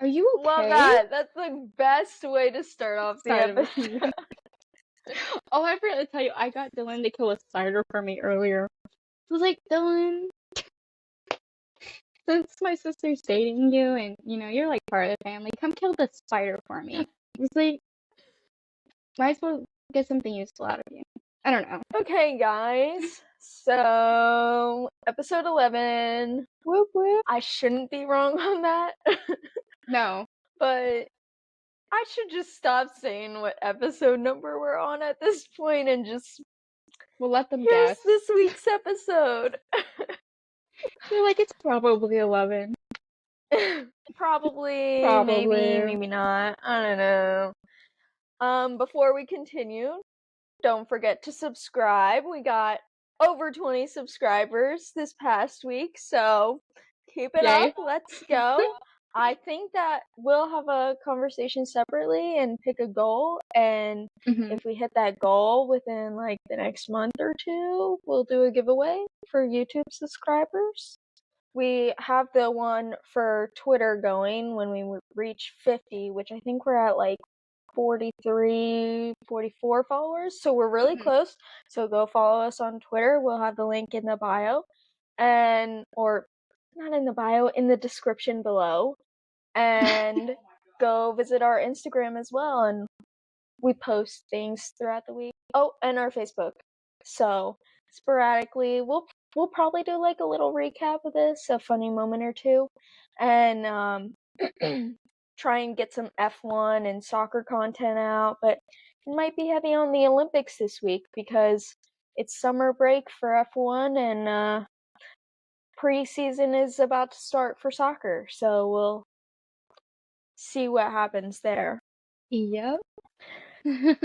Are you okay? Love that. That's the best way to start off the episode. Oh, I forgot to tell you, I got Dylan to kill a spider for me earlier. I was like, Dylan, since my sister's dating you and, you're like part of the family, come kill the spider for me. It's like, might as well get something useful out of you. I don't know. Okay, guys. So, episode 11. Whoop whoop. I shouldn't be wrong on that. No. But I should just stop saying what episode number we're on at this point and just... We'll let them Here's guess. this week's episode. They're like, it's probably 11. Probably, Probably. maybe not. I don't know. Before we continue, don't forget to subscribe. We got over 20 subscribers this past week, so keep it Yay. up. Let's go. I think that we'll have a conversation separately and pick a goal, and if we hit that goal within like the next month or two, we'll do a giveaway for YouTube subscribers. We have the one for Twitter going when we reach 50, which I think we're at like 43, 44 followers, so we're really close. So go follow us on Twitter. We'll have the link in the bio, or not in the bio, in the description below. And go visit our Instagram as well, and we post things throughout the week. Oh, and our Facebook. So sporadically, we'll probably do like a little recap of this, a funny moment or two, and try and get some F1 and soccer content out. But it might be heavy on the Olympics this week because it's summer break for F1 and preseason is about to start for soccer. So we'll see what happens there. Yep. Do you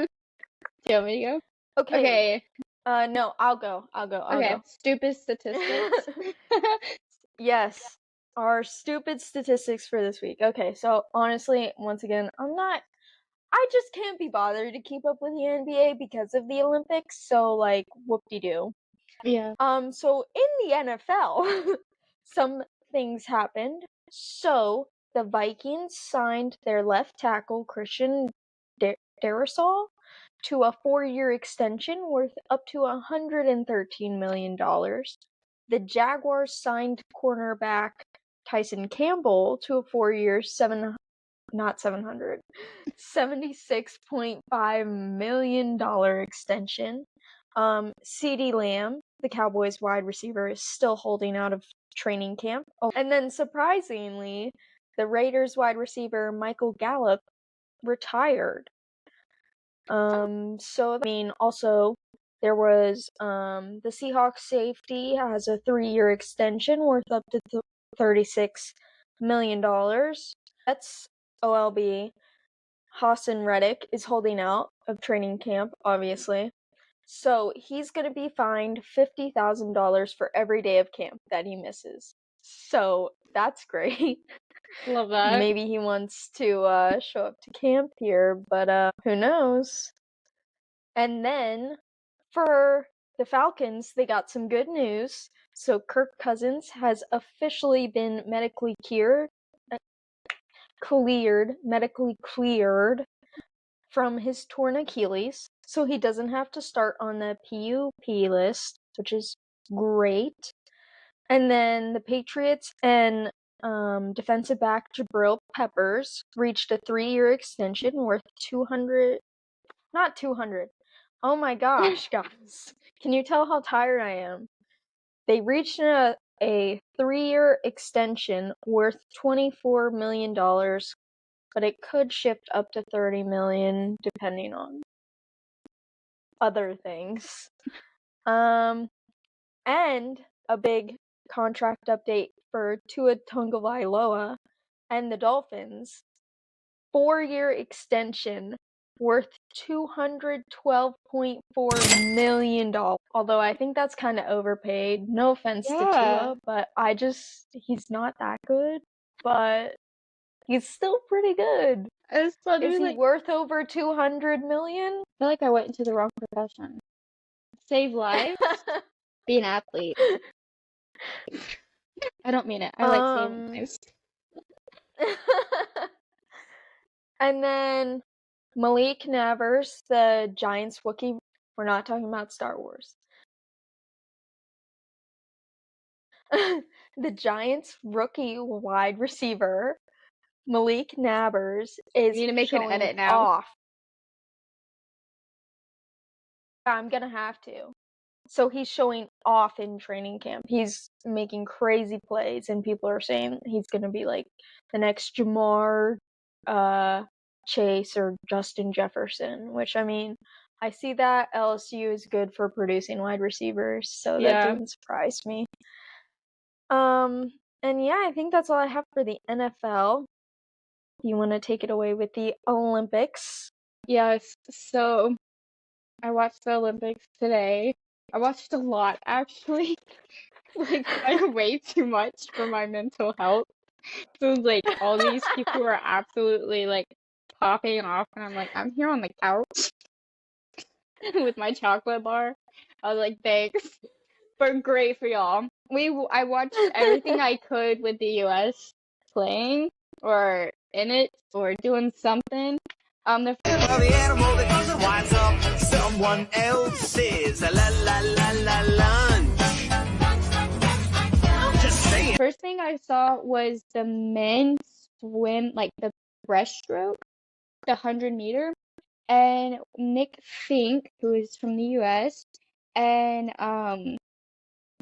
want me to go? Okay. No, I'll go. Okay. Stupid statistics. Yes. Our stupid statistics for this week. Okay, so honestly, once again, I just can't be bothered to keep up with the NBA because of the Olympics, so like, whoop-de-doo. Yeah. So in the NFL, some things happened. So the Vikings signed their left tackle, Christian Darrisaw, to a 4-year extension worth up to $113 million. The Jaguars signed cornerback Tyson Campbell to a 4-year, $76.5 million extension. CeeDee Lamb, the Cowboys wide receiver, is still holding out of training camp. Oh, and then surprisingly, the Raiders wide receiver Michael Gallup retired. Also there was the Seahawks safety has a 3-year extension worth up to $36 million. That's OLB. Hassan Reddick is holding out of training camp, obviously. So he's going to be fined $50,000 for every day of camp that he misses. So that's great. Love that. Maybe he wants to show up to camp here, but who knows? And then for the Falcons, they got some good news. So Kirk Cousins has officially been medically cleared from his torn Achilles, so he doesn't have to start on the PUP list, which is great. And then the Patriots and defensive back Jabril Peppers reached a 3-year extension worth not 200. Oh my gosh, guys. Can you tell how tired I am? They reached a 3-year extension worth $24 million, but it could shift up to $30 million depending on other things. And a big contract update for Tua Tagovailoa and the Dolphins. 4-year extension worth $212.4 million. Although I think that's kind of overpaid. No offense to Tua, but he's not that good, but he's still pretty good. Is he worth over $200 million? I feel like I went into the wrong profession. Save lives? Be an athlete. I don't mean it. I like saving lives. And then Malik Nabers, the Giants Wookiee. We're not talking about Star Wars. The Giants rookie wide receiver, Malik Nabers, You is need to make an showing edit now. off. I'm gonna have to. So he's showing off in training camp. He's making crazy plays, and people are saying he's gonna be like the next Jamar Chase or Justin Jefferson, which, I mean, I see that LSU is good for producing wide receivers, so that doesn't surprise me. And yeah, I think that's all I have for the NFL. You want to take it away with the Olympics? Yes, so I watched the Olympics today. I watched a lot, actually. Like, way too much for my mental health. So, like, all these people were absolutely, like, popping off, and I'm like, I'm here on the couch with my chocolate bar. I was like, thanks, but great for y'all. I watched everything I could with the US playing or in it or doing something. The animal that goes and winds up someone else's la la la la lunch. Just saying. first thing I saw was the men's swim, like the breaststroke, the 100-meter, and Nick Fink, who is from the US, and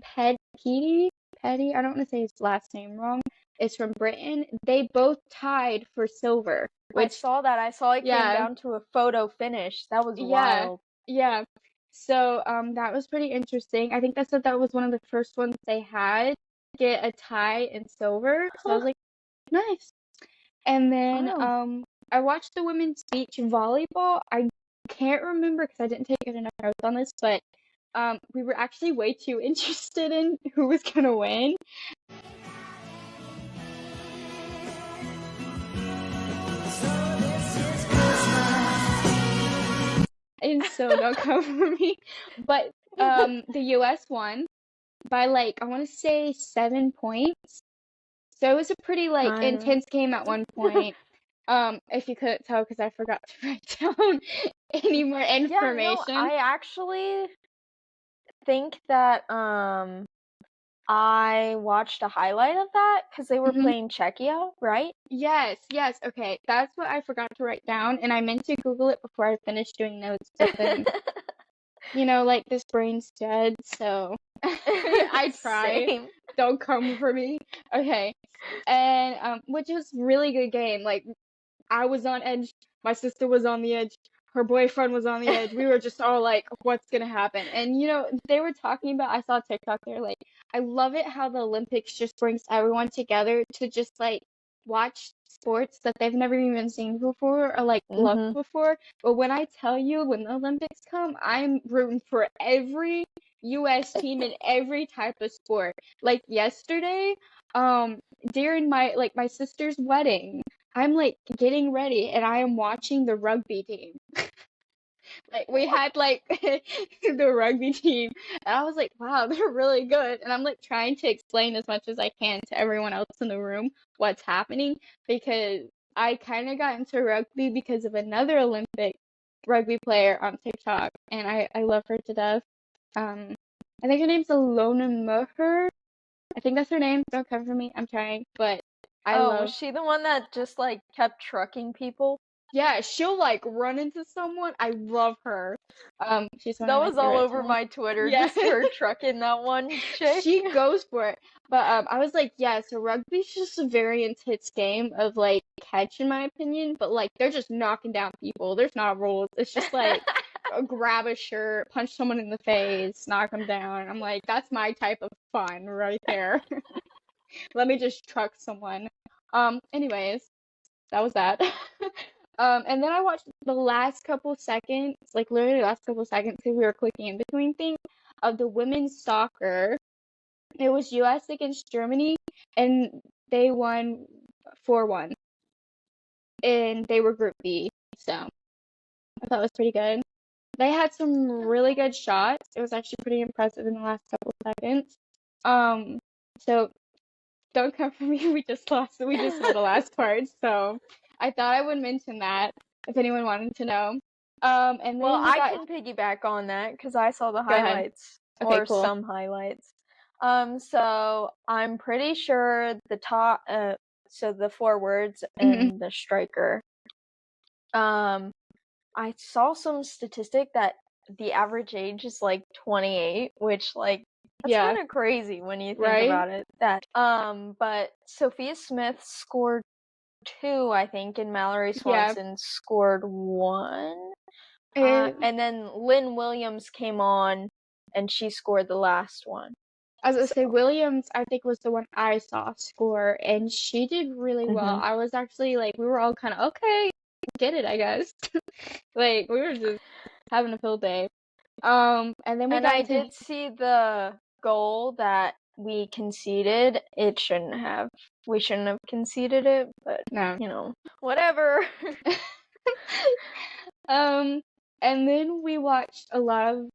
Petty, I don't want to say his last name wrong, is from Britain. They both tied for silver, I which, saw that. I saw it came yeah, down to a photo finish. That was yeah, wild. yeah. So that was pretty interesting. I think they said that was one of the first ones they had get a tie in silver. So I was like, nice. And then Wow. I watched the women's beach volleyball. I can't remember because I didn't take enough notes on this, but we were actually way too interested in who was gonna win. And so don't come for me. But the US won by, like, I want to say 7 points. So it was a pretty, like, intense game at one point. If you couldn't tell, because I forgot to write down any more information. Yeah, no, I actually think that I watched a highlight of that because they were playing Czechia, right? Yes, okay. That's what I forgot to write down, and I meant to Google it before I finished doing notes, but then, like, this brain's dead, so I try. Same. Don't come for me. Okay. And which was really good game. Like, I was on edge, my sister was on the edge, her boyfriend was on the edge. We were just all like, what's gonna happen? And they were talking about, I saw TikTok there, like, I love it how the Olympics just brings everyone together to just, like, watch sports that they've never even seen before or, like, loved before. But when I tell you, when the Olympics come, I'm rooting for every US team in every type of sport. Like yesterday, during my sister's wedding, I'm, like, getting ready and I am watching the rugby team. Like, we had, like, the rugby team, and I was like, wow, they're really good. And I'm, like, trying to explain as much as I can to everyone else in the room what's happening, because I kind of got into rugby because of another Olympic rugby player on TikTok, and I love her to death. I think her name's Alona Maher. I think that's her name. Don't come for me. I'm trying, but was she the one that just, like, kept trucking people? Yeah, she'll, like, run into someone. I love her. She's one That of my was all favorite over too. my Twitter, Yeah. just her trucking that one chick. She goes for it. But I was like, yeah, so rugby's just a very intense game of, like, catch, in my opinion. But, like, they're just knocking down people. There's not rules. It's just like grab a shirt, punch someone in the face, knock them down. I'm like, that's my type of fun right there. Let me just truck someone. Anyways, that was that. And then I watched the last couple seconds, like literally the last couple seconds, because we were clicking in between things, of the women's soccer. It was US against Germany, and they won 4-1. And they were Group B, so I thought it was pretty good. They had some really good shots. It was actually pretty impressive in the last couple seconds. So don't come for me. We just lost. We just saw the last part. So I thought I would mention that if anyone wanted to know. And Well, then we I got can piggyback on that because I saw the go ahead. highlights Okay, or cool. some highlights. So I'm pretty sure the top, so the forwards and the striker. I saw some statistic that the average age is like 28, which like that's Yeah. kind of crazy when you think Right? about it. That but Sophia Smith scored 2, I think, and Mallory Yeah. Swanson scored 1. It, And then Lynn Williams came on and she scored the last one. I was gonna say Williams, I think was the one I saw score, and she did really well. Mhm. I was actually like, we were all kind of okay, get it, I guess. Like we were just having a field day. And then we And got I into did see the goal that we conceded. We shouldn't have conceded it, but no. you know, whatever. And then we watched a lot of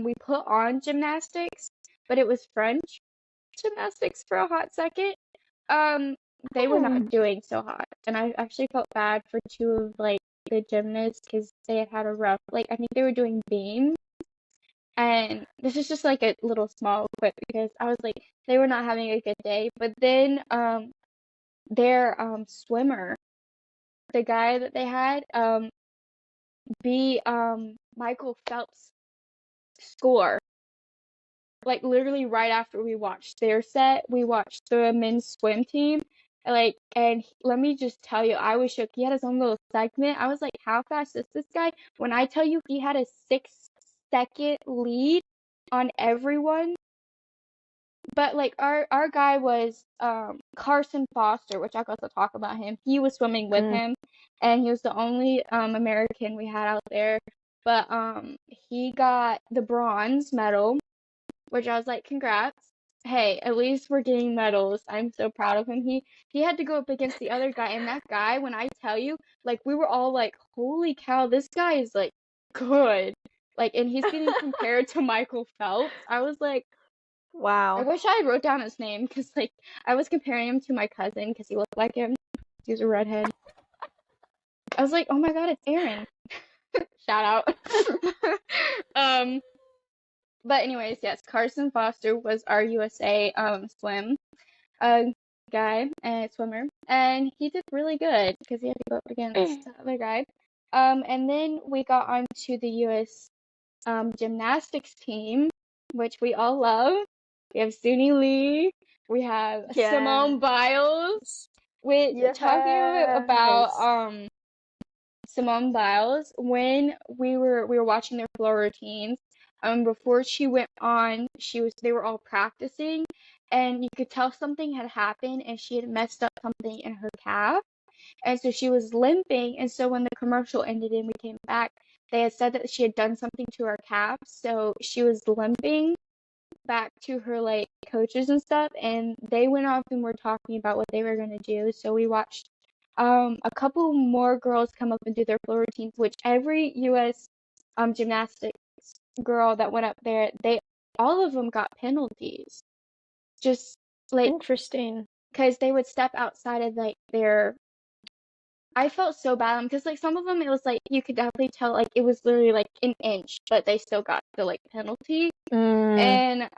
we put on gymnastics, but it was French gymnastics for a hot second. They were not doing so hot, and I actually felt bad for two of like the gymnasts because they had a rough, like I think they were doing beam, and this is just like a little small clip because I was like they were not having a good day. But then their swimmer, the guy that they had be Michael Phelps score. Like literally right after we watched their set, we watched the men's swim team. And let me just tell you, I was shook. He had his own little segment. I was like, how fast is this guy? When I tell you he had a 6-second lead on everyone. But like our guy was Carson Foster, which I got to talk about him. He was swimming with him, and he was the only American we had out there. But he got the bronze medal, which I was like, congrats. Hey, at least we're getting medals. I'm so proud of him. He had to go up against the other guy, and that guy, when I tell you, like we were all like, holy cow, this guy is like good. Like, and he's getting compared to Michael Phelps. I was like, Wow. I wish I had wrote down his name because like I was comparing him to my cousin because he looked like him. He was a redhead. I was like, oh my god, it's Aaron. Shout out. But anyways, yes, Carson Foster was our USA swim guy and swimmer, and he did really good because he had to go up against the other guy. And then we got onto the US gymnastics team, which we all love. We have Suni Lee, we have Simone Biles. Which talking about Simone Biles, when we were watching their floor routines, before she went on, they were all practicing, and you could tell something had happened, and she had messed up something in her calf, and so she was limping, and so when the commercial ended and we came back, they had said that she had done something to her calf, so she was limping back to her like coaches and stuff, and they went off and were talking about what they were gonna do. So we watched a couple more girls come up and do their floor routines, which every US gymnastics girl that went up there, all of them got penalties. Just like Interesting. because they would step outside of like their. I felt so bad because like some of them it was like you could definitely tell like it was literally like an inch, but they still got the like penalty. And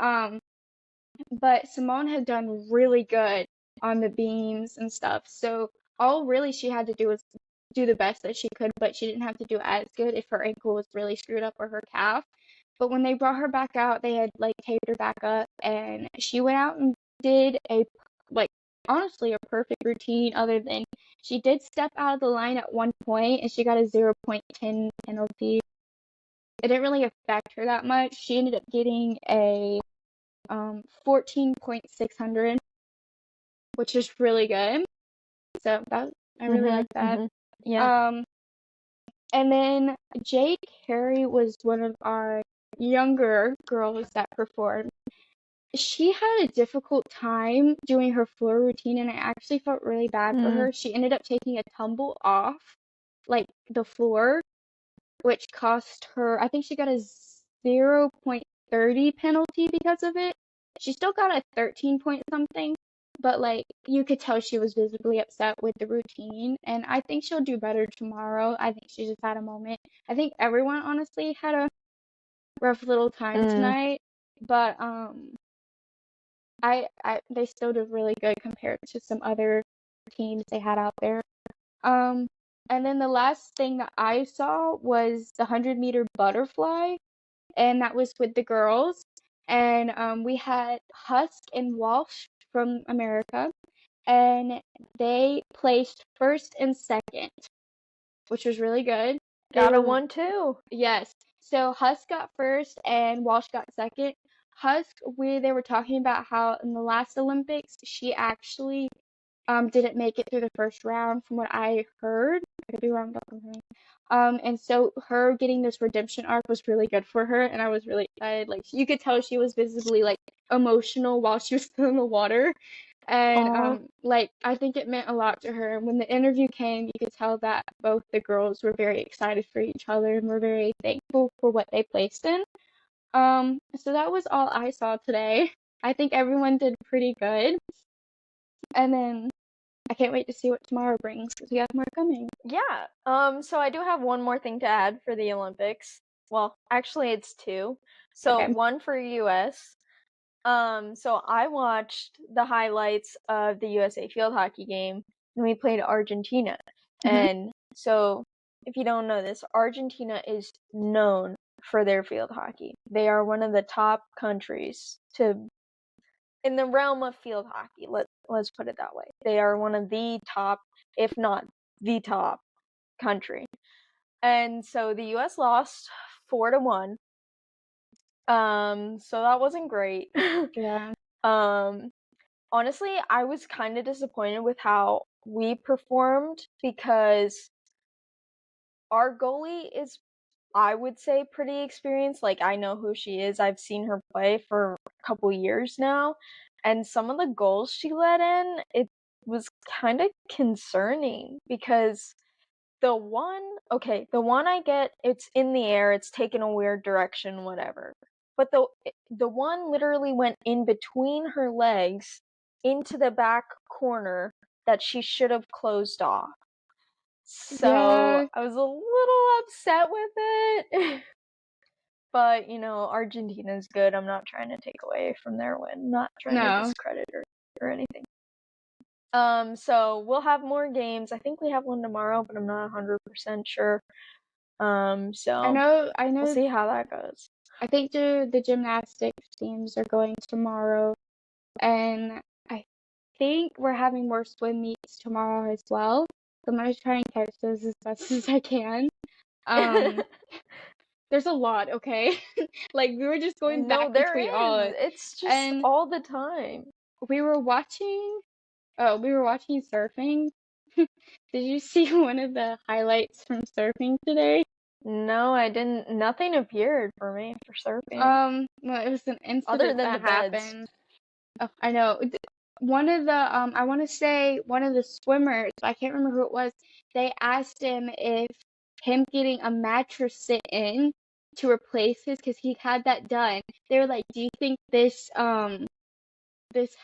but Simone had done really good on the beams and stuff. So all really she had to do was do the best that she could, but she didn't have to do as good if her ankle was really screwed up or her calf. But when they brought her back out, they had like taped her back up, and she went out and did a like honestly a perfect routine. Other than she did step out of the line at one point, and she got a 0.10 penalty. It didn't really affect her that much. She ended up getting a 14.600, which is really good. So that I really like that. Yeah. And then Jade Carey was one of our younger girls that performed. She had a difficult time doing her floor routine, and I actually felt really bad for her. She ended up taking a tumble off like the floor, which cost her, I think she got a 0.30 penalty because of it. She still got a 13 point something, but like you could tell she was visibly upset with the routine, and I think she'll do better tomorrow. I think she just had a moment. I think everyone honestly had a rough little time tonight, but they still did really good compared to some other teams they had out there. And then the last thing that I saw was the 100-meter butterfly, and that was with the girls. And we had Husk and Walsh from America, and they placed first and second, which was really good. Got a 1-2. Yes. So Husk got first and Walsh got second. Husk, they were talking about how in the last Olympics she actually didn't make it through the first round from what I heard. I could be wrong, don't come for me. And so her getting this redemption arc was really good for her, and I was really excited. Like you could tell she was visibly like emotional while she was still in the water. And like I think it meant a lot to her. And when the interview came, you could tell that both the girls were very excited for each other and were very thankful for what they placed in. So that was all I saw today. I think everyone did pretty good. And then I can't wait to see what tomorrow brings because we have more coming. Yeah. So I do have one more thing to add for the Olympics. Well, actually it's two. So Okay. one for US. So I watched the highlights of the USA field hockey game and we played Argentina. And so if you don't know this, Argentina is known for their field hockey. They are one of the top countries in the realm of field hockey. Let's put it that way. They are one of the top, if not the top country. And so the US lost 4-1. So that wasn't great. Yeah. Honestly, I was kind of disappointed with how we performed because our goalie is, I would say, pretty experienced. Like, I know who she is. I've seen her play for a couple years now. And some of the goals she let in, it was kind of concerning because the one I get, it's in the air, it's taken a weird direction, whatever. But the one literally went in between her legs into the back corner that she should have closed off. So Yeah. I was a little upset with it. But, Argentina's good. I'm not trying to take away from their win. I'm not trying to discredit or anything. So we'll have more games. I think we have one tomorrow, but I'm not 100% sure. So I know. we'll see how that goes. I think the gymnastics teams are going tomorrow, and I think we're having more swim meets tomorrow as well. So I'm gonna try and catch those as best as I can. There's a lot, okay? Like we were just going back between all. It's just all the time. We were watching surfing. Did you see one of the highlights from surfing today? No, I didn't. Nothing appeared for me for surfing. Well, it was an incident other than that the beds. happened. Oh, I know. One of the I want to say one of the swimmers, I can't remember who it was. They asked him if him getting a mattress sit in to replace his, because he had that done. They were like, "Do you think this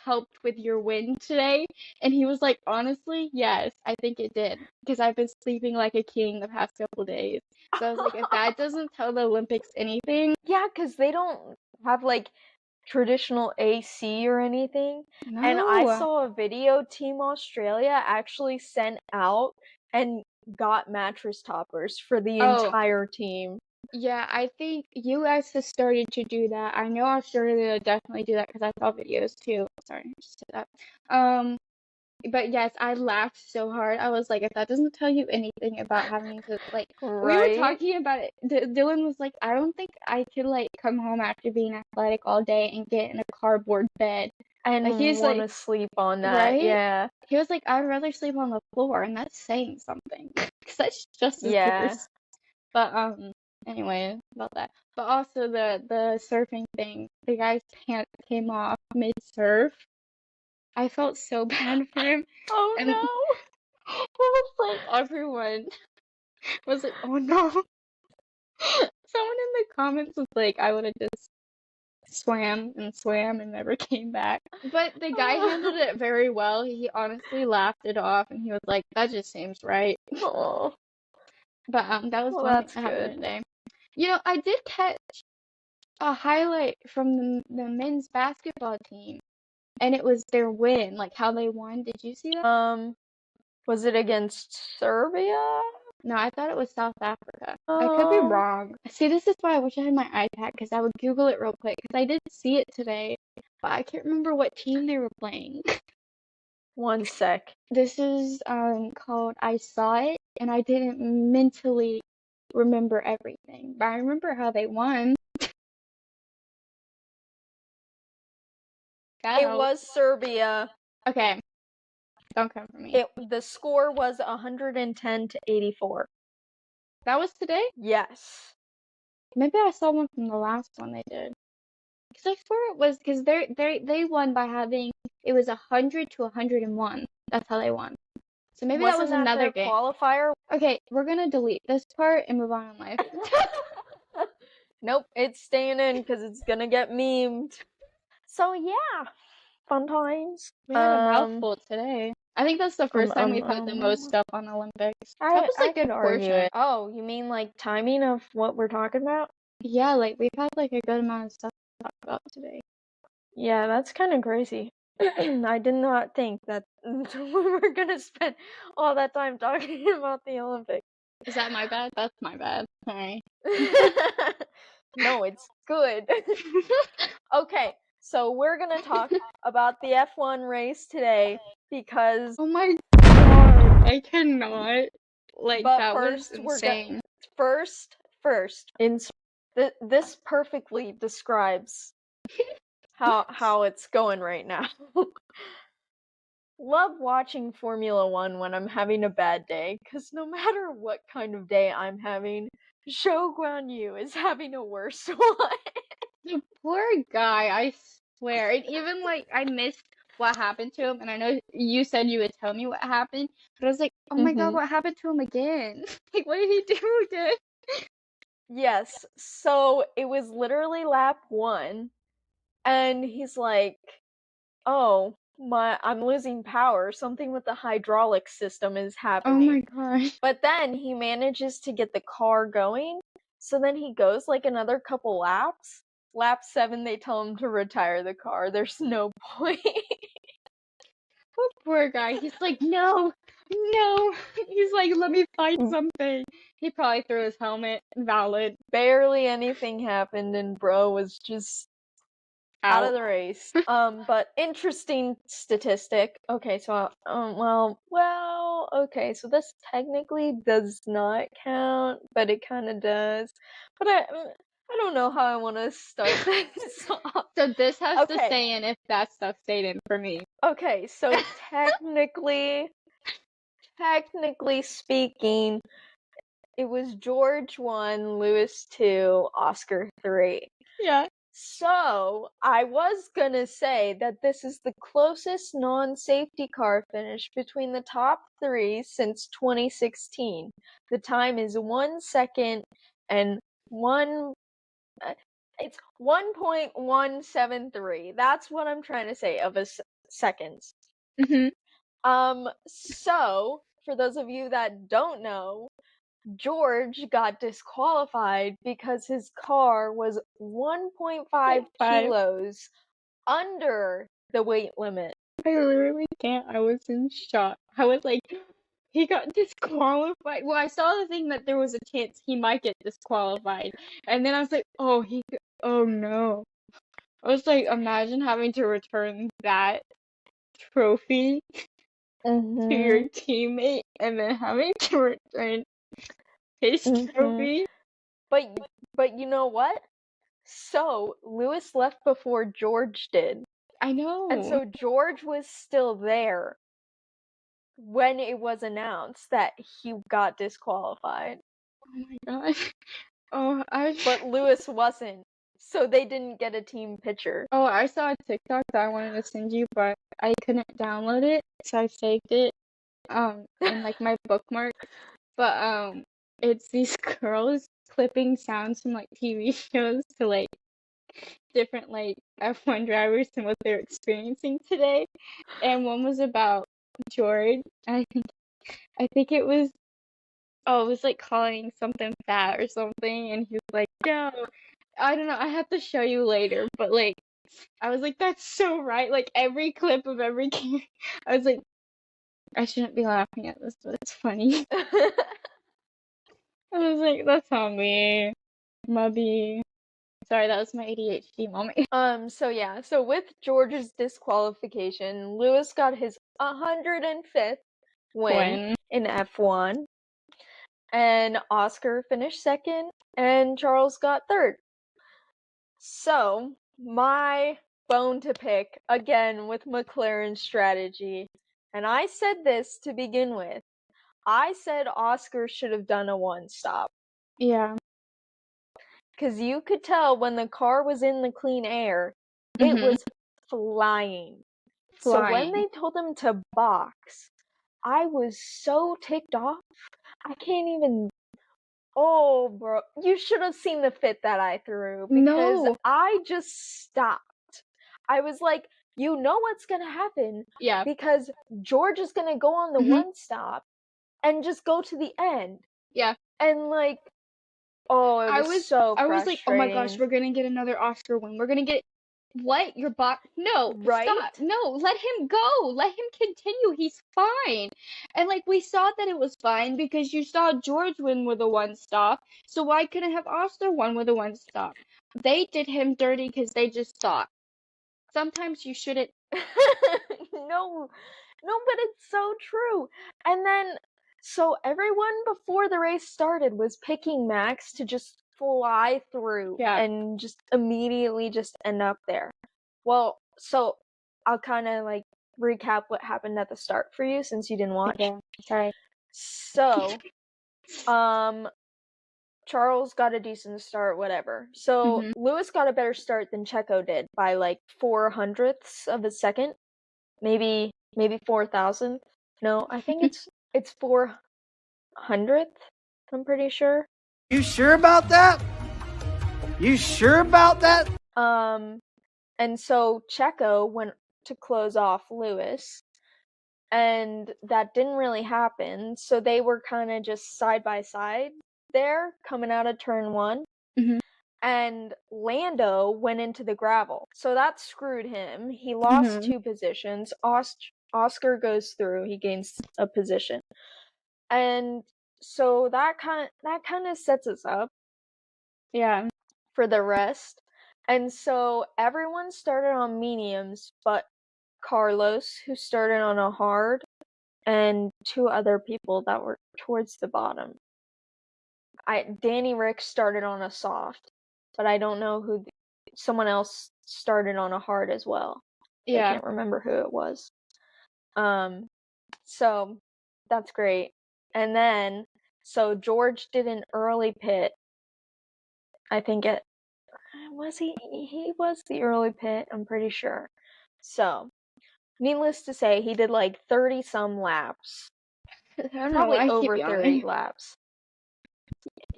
helped with your win today?" And he was like, "Honestly, yes, I think it did, because I've been sleeping like a king the past couple days." So I was like, if that doesn't tell the Olympics anything. Yeah, because they don't have like traditional AC or anything. No. And I saw a video Team Australia actually sent out and got mattress toppers for the entire team. Yeah, I think US has started to do that. I know Australia definitely do that because I saw videos too. Sorry, I just said that. But yes, I laughed so hard. I was like, if that doesn't tell you anything about having to, like, Right? we were talking about it. Dylan was like, I don't think I could, like, come home after being athletic all day and get in a cardboard bed. And like, he's want to like, sleep on that, right? Yeah. He was like, I'd rather sleep on the floor, and that's saying something. Because that's just as worse. But, anyway, about that. But also the surfing thing, the guy's pants came off mid-surf. I felt so bad for him. Oh and no! It was like everyone was like, oh no. Someone in the comments was like, I would have just swam and never came back. But the guy handled it very well. He honestly laughed it off, and he was like, "That just seems right." Oh, But that was well, one thing that's that happened good. today. You know, I did catch a highlight from the men's basketball team, and it was their win, like how they won. Did you see that? Was it against Serbia? No, I thought it was South Africa. I could be wrong. See, this is why I wish I had my iPad, because I would Google it real quick, because I did see it today, but I can't remember what team they were playing. One sec. This is called I Saw It, and I didn't mentally remember everything, but I remember how they won. It was Serbia. Okay. Don't come for me. The score was 110 to 84. That was today? Yes. Maybe I saw one from the last one they did. Because I swear it was, because they won by having, it was 100 to 101. That's how they won. So maybe that was another their game. Qualifier? Okay, we're gonna delete this part and move on in life. Nope, it's staying in because it's gonna get memed. So yeah, fun times. We had a mouthful today. I think that's the first time we've had the most stuff on Olympics. That was a good portion. Oh, you mean like timing of what we're talking about? Yeah, like we've had like a good amount of stuff to talk about today. Yeah, that's kind of crazy. I did not think that we were gonna spend all that time talking about the Olympics. Is that my bad? That's my bad. Sorry. No, it's good. Okay, so we're gonna talk about the F1 race today because oh my god, I cannot. Like but that first, was insane. This perfectly describes how it's going right now. Love watching Formula 1 when I'm having a bad day, because no matter what kind of day I'm having, Zhou Guanyu is having a worse one. The poor guy, I swear. And even like I missed what happened to him, and I know you said you would tell me what happened, but I was like, oh my god, what happened to him again? Like, what did he do again? Yes, so it was literally lap 1, and he's like, oh, I'm losing power. Something with the hydraulic system is happening. Oh my gosh. But then he manages to get the car going. So then he goes like another couple laps. Lap 7, they tell him to retire the car. There's no point. Poor guy. He's like, no. He's like, let me find something. He probably threw his helmet. Valid. Barely anything happened, and bro was just out of the race. But interesting statistic. Okay, so okay, so this technically does not count, but it kind of does. But I don't know how I want to start this off. So this has to stay in if that stuff stayed in for me. Okay, so technically speaking, it was George 1, Lewis 2, Oscar 3. Yeah. So, I was gonna say that this is the closest non-safety car finish between the top 3 since 2016. The time is 1 second and it's 1.173. That's what I'm trying to say of seconds. So, for those of you that don't know, George got disqualified because his car was 1.5 kilos under the weight limit. I literally can't. I was in shock. I was like, he got disqualified. Well, I saw the thing that there was a chance he might get disqualified. And then I was like, oh no. I was like, imagine having to return that trophy to your teammate and then having to return his trophy. But you know what? So, Lewis left before George did. I know. And so George was still there when it was announced that he got disqualified. Oh my gosh. But Lewis wasn't. So they didn't get a team picture. Oh, I saw a TikTok that I wanted to send you, but I couldn't download it, so I saved it in like my bookmark. But it's these girls clipping sounds from like TV shows to like different like F1 drivers and what they're experiencing today, and one was about George. I think it was like calling something fat or something, and he was like, no, I don't know. I have to show you later, but like I was like, that's so right. Like every clip of every game, I was like, I shouldn't be laughing at this, but it's funny. I was like, that's on me, Mubby. Sorry, that was my ADHD moment. So with George's disqualification, Lewis got his 105th win in F1, and Oscar finished second, and Charles got third. So, my bone to pick, again with McLaren's strategy, and I said this to begin with, I said Oscar should have done a one-stop. Yeah. Because you could tell when the car was in the clean air, it was flying. So when they told him to box, I was so ticked off. I can't even... Oh, bro. You should have seen the fit that I threw. Because I just stopped. I was like, you know what's going to happen. Yeah. Because George is going to go on the one stop and just go to the end. Yeah. And like... Oh, it was so frustrating. I was like, oh my gosh, we're gonna get another Oscar win. We're gonna get what? Your box? No, right? Stop. No, let him go. Let him continue. He's fine. And like we saw that it was fine because you saw George win with a one stop. So why couldn't have Oscar won with a one stop? They did him dirty because they just thought. Sometimes you shouldn't. No, but it's so true. And then. So everyone before the race started was picking Max to just fly through and just immediately just end up there. Well, so I'll kind of like recap what happened at the start for you since you didn't watch. Okay. Sorry. So, Charles got a decent start, whatever. So Lewis got a better start than Checo did by like 400ths of a second, maybe 4,000. No, I think it's 400th, I'm pretty sure. You sure about that? You sure about that? And so Checo went to close off Lewis, and that didn't really happen. So they were kind of just side by side there, coming out of turn 1. And Lando went into the gravel. So that screwed him. He lost 2 positions. Oscar goes through. He gains a position. And so that kind of sets us up for the rest. And so everyone started on mediums, but Carlos, who started on a hard, and 2 other people that were towards the bottom. Danny Rick started on a soft, but I don't know who. Someone else started on a hard as well. I can't remember who it was. So that's great. And then, so George did an early pit. I think he was the early pit, I'm pretty sure. So, needless to say, he did like 30 some laps. Probably over 30 laps.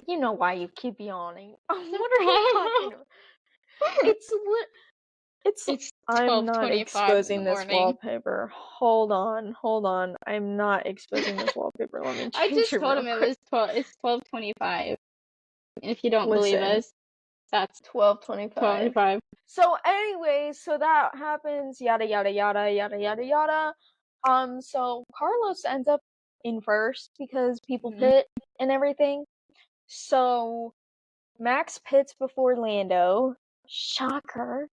You know why you keep yawning. What are you talking about? I'm not exposing this wallpaper. Hold on. I'm not exposing this wallpaper. Let me change I just told him quick. it's 12:25. If you don't believe us, that's 12:25. So anyway, so that happens, yada yada yada yada yada yada. So Carlos ends up in first because people pit and everything. So Max pits before Lando. Shocker.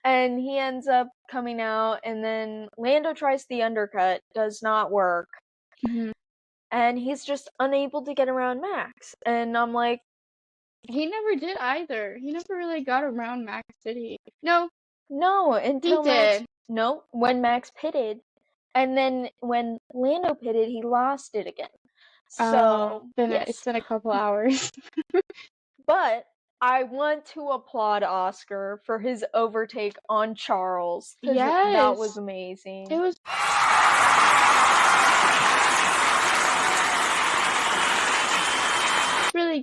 And he ends up coming out, and then Lando tries the undercut, does not work. And he's just unable to get around Max. And I'm like... He never did either. He never really got around Max, did he? No, until he did. No, when Max pitted. And then when Lando pitted, he lost it again. So, it's been a couple hours. But I want to applaud Oscar for his overtake on Charles. Yes. That was amazing. It was...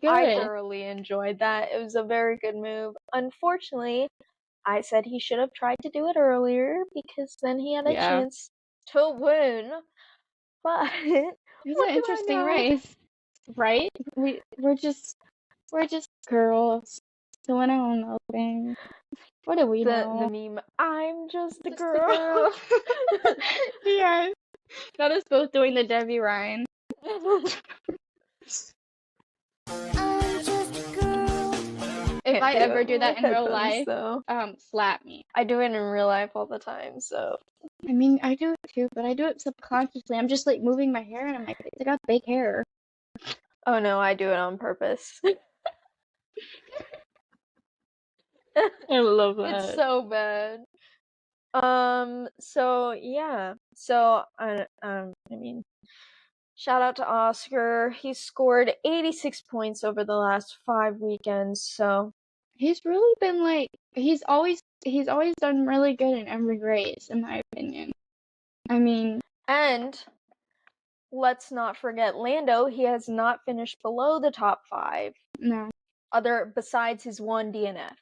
really I good. thoroughly enjoyed that. It was a very good move. Unfortunately, I said he should have tried to do it earlier because then he had a chance to win. But It was what an do I interesting know? race, right? We're just girls doing our own little thing. What do we know? The meme, I'm just a Just a girl. girl. Yeah, got us both doing the Debbie Ryan. I'm just a girl. If I ever do that in real life, so. slap me. I do it in real life all the time, so. I mean, I do it too, but I do it subconsciously. I'm just like moving my hair and I'm like, I got fake hair. Oh no, I do it on purpose. I love that. It's so bad. So yeah. So I mean, shout out to Oscar. He scored 86 points over the last 5 weekends, so He's really been like he's always done really good in every race, in my opinion. I mean, and let's not forget Lando, he has not finished below the top 5. no. Besides his one DNF.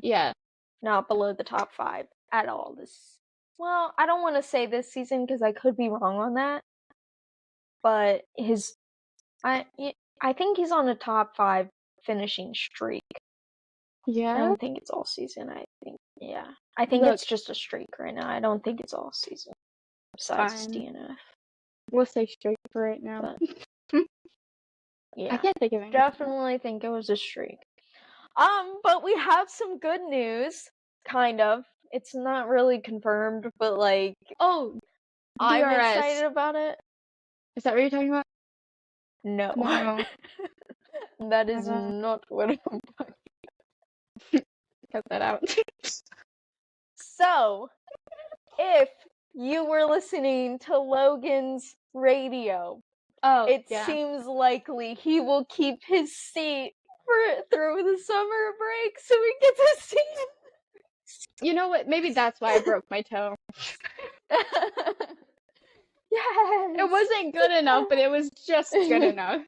Yeah. Not below the top 5 at all this. Well, I don't want to say this season because I could be wrong on that. But I think he's on a top 5 finishing streak. I Yeah. don't think it's all season. I think Look. it's just a streak right now. I don't think it's all season. Besides his Fine. DNF. We'll say straight for right now. But, yeah. I can't think of anything. Definitely think it was a streak. But we have some good news. Kind of. It's not really confirmed, but like, Oh, I'm DRS. excited about it. Is that what you're talking about? No. No. That is not what I'm talking. Cut that out. So, if you were listening to Logan's radio, it seems likely he will keep his seat through the summer break so we get to see him. You know what? Maybe that's why I broke my toe. Yes! It wasn't good enough, but it was just good enough.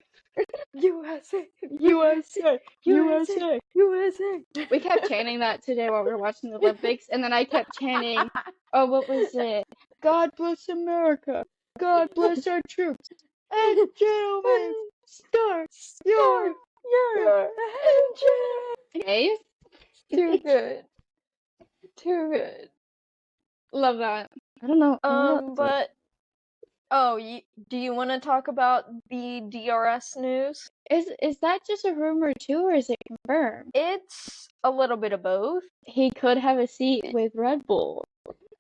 USA! USA! USA! USA! We kept chanting that today while we were watching the Olympics, and then I kept chanting, oh, what was it? God bless America! God bless our troops! And gentlemen, start your engine! Okay? Too good. Too good. Love that. I don't know. But do you want to talk about the DRS news? Is that just a rumor too, or is it confirmed? It's a little bit of both. He could have a seat with Red Bull.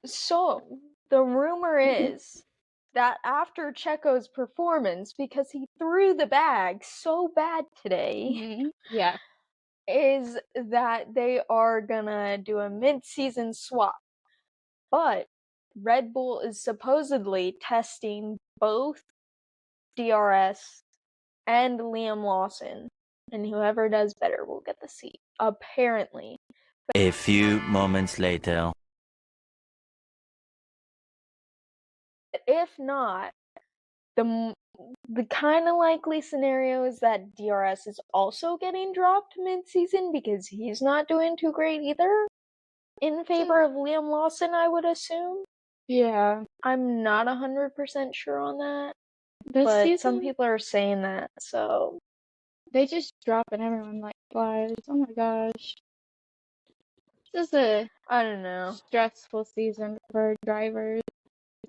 So, the rumor is that after Checo's performance, because he threw the bag so bad today, Yeah, is that they are gonna do a mid-season swap. But Red Bull is supposedly testing both DRS and Liam Lawson, and whoever does better will get the seat, apparently. A few moments later. If not, the kind of likely scenario is that DRS is also getting dropped mid-season because he's not doing too great either. In favor of Liam Lawson, I would assume. Yeah. I'm not 100% sure on that. This but season, some people are saying that, so... They just drop and everyone like flies. Oh my gosh. This is I don't know. stressful season for drivers.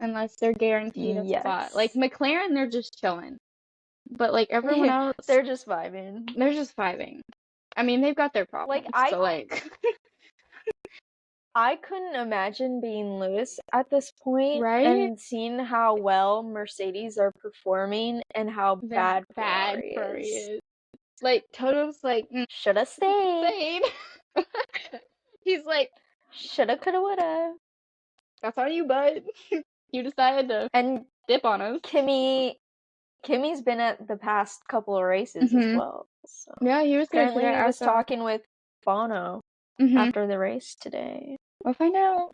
Unless they're guaranteed a spot. Like McLaren, they're just chilling. But like everyone else... They're just vibing. They're just vibing. I mean, they've got their problems. I couldn't imagine being Lewis at this point, right? And seeing how well Mercedes are performing and how bad Ferrari is. Like, Toto's like, shoulda stayed. He's like, shoulda, coulda, woulda. That's on you, bud. You decided to dip on us. Kimmy's been at the past couple of races as well. So. Yeah, he was apparently he was talking with Bono after the race today. We'll find out.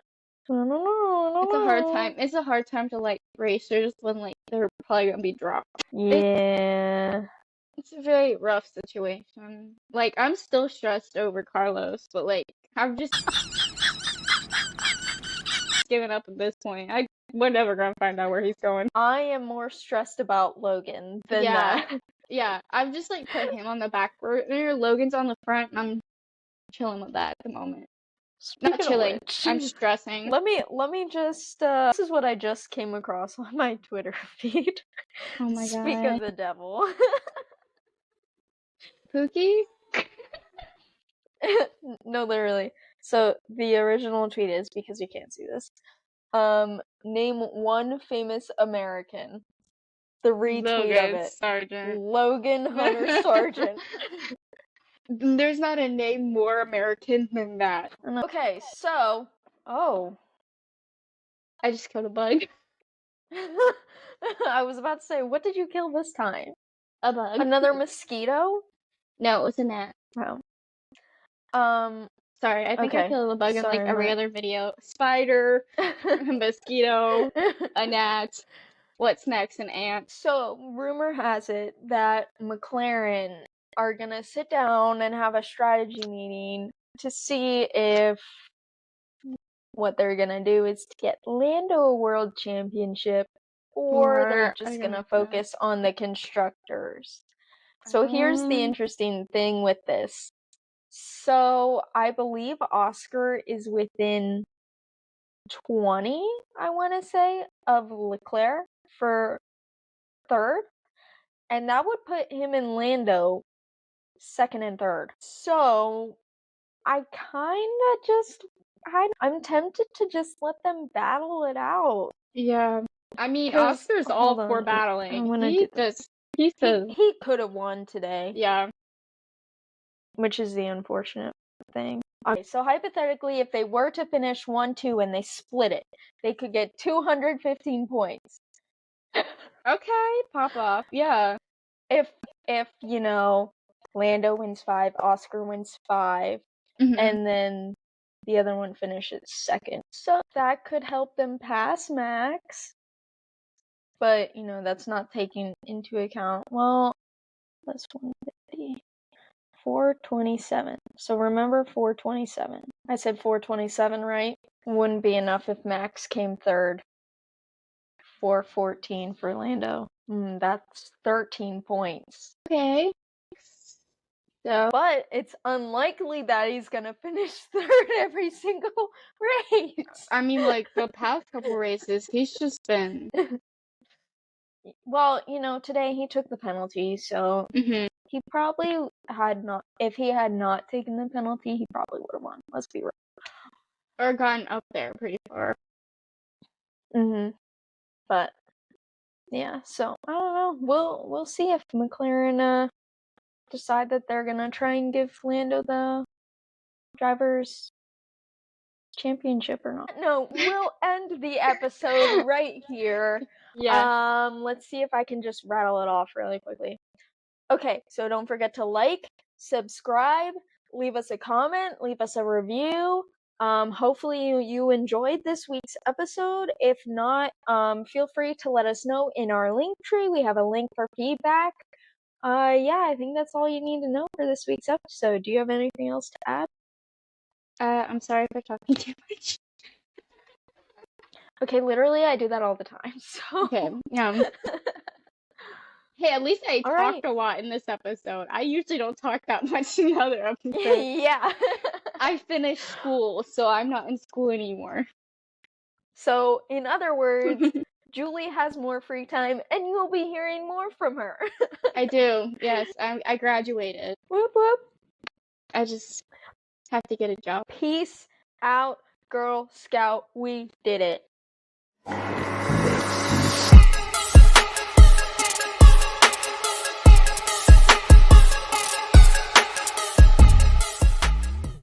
I don't know. It's a hard time. It's a hard time to like racers when like they're probably gonna be dropped. Yeah. It's a very rough situation. Like, I'm still stressed over Carlos, but like, I've just given up at this point. We're never gonna find out where he's going. I am more stressed about Logan than Yeah. that. Yeah, I've just like put him on the back burner. Logan's on the front, and I'm chilling with that at the moment. Not Speaking of chilling. which, I'm stressing. let me just this is what I just came across on my Twitter feed. Oh my Speak god. of the devil. Pookie? No, literally. So the original tweet is, because you can't see this, name one famous American. The retweet of Logan it. Sargent. Logan Hunter Sargent. There's not a name more American than that. Okay, so oh. I just killed a bug. I was about to say, what did you kill this time? A bug. Another mosquito? No, it was a gnat. Oh. Sorry, I think I Okay. killed a bug in like Sorry, every Matt. other video. Spider, a mosquito, a gnat. What's next? An ant. So, rumor has it that McLaren are gonna sit down and have a strategy meeting to see if what they're gonna do is to get Lando a world championship, or they're just gonna focus on the constructors. So here's the interesting thing with this. So I believe Oscar is within 20, I want to say, of Leclerc for third. And that would put him and Lando second and third. So I I'm tempted to just let them battle it out. Yeah. I mean, 'Cause- Oscar's all hold for on, battling. I'm gonna He do this. just, he says, He could have won today, yeah. which is the unfortunate thing. Okay, so hypothetically, if they were to finish 1-2 and they split it, they could get 215 points. Okay, pop off. Yeah. If you know, Lando wins 5, Oscar wins 5, Mhm. and then the other one finishes second. So that could help them pass Max. But, you know, that's not taking into account, well, that's 150. 427. So remember 427. I said 427, right? Wouldn't be enough if Max came third. 414 for Lando. That's 13 points. Okay. So, But it's unlikely that he's gonna finish third every single race. I mean, like, the past couple races, he's just been. Well, you know, today he took the penalty, so Mhm. he probably had not. If he had not taken the penalty, he probably would have won. Let's be real. Or gotten up there pretty far. But yeah, so I don't know. We'll see if McLaren decide that they're gonna try and give Lando the drivers championship or not. No, we'll end the episode right here. Yeah. Let's see if I can just rattle it off really quickly. Okay, so don't forget to like, subscribe, leave us a comment, leave us a review. Hopefully you enjoyed this week's episode. If not, feel free to let us know in our link tree. We have a link for feedback. Yeah, I think that's all you need to know for this week's episode. Do you have anything else to add? I'm sorry for talking too much. Okay, literally I do that all the time, so. Okay, Hey, at least I All talked right. a lot in this episode. I usually don't talk that much in the other episodes. Yeah. I finished school, so I'm not in school anymore. So, in other words, Julie has more free time, and you'll be hearing more from her. I do, yes. I graduated. Whoop whoop. I just have to get a job. Peace out, Girl Scout. We did it.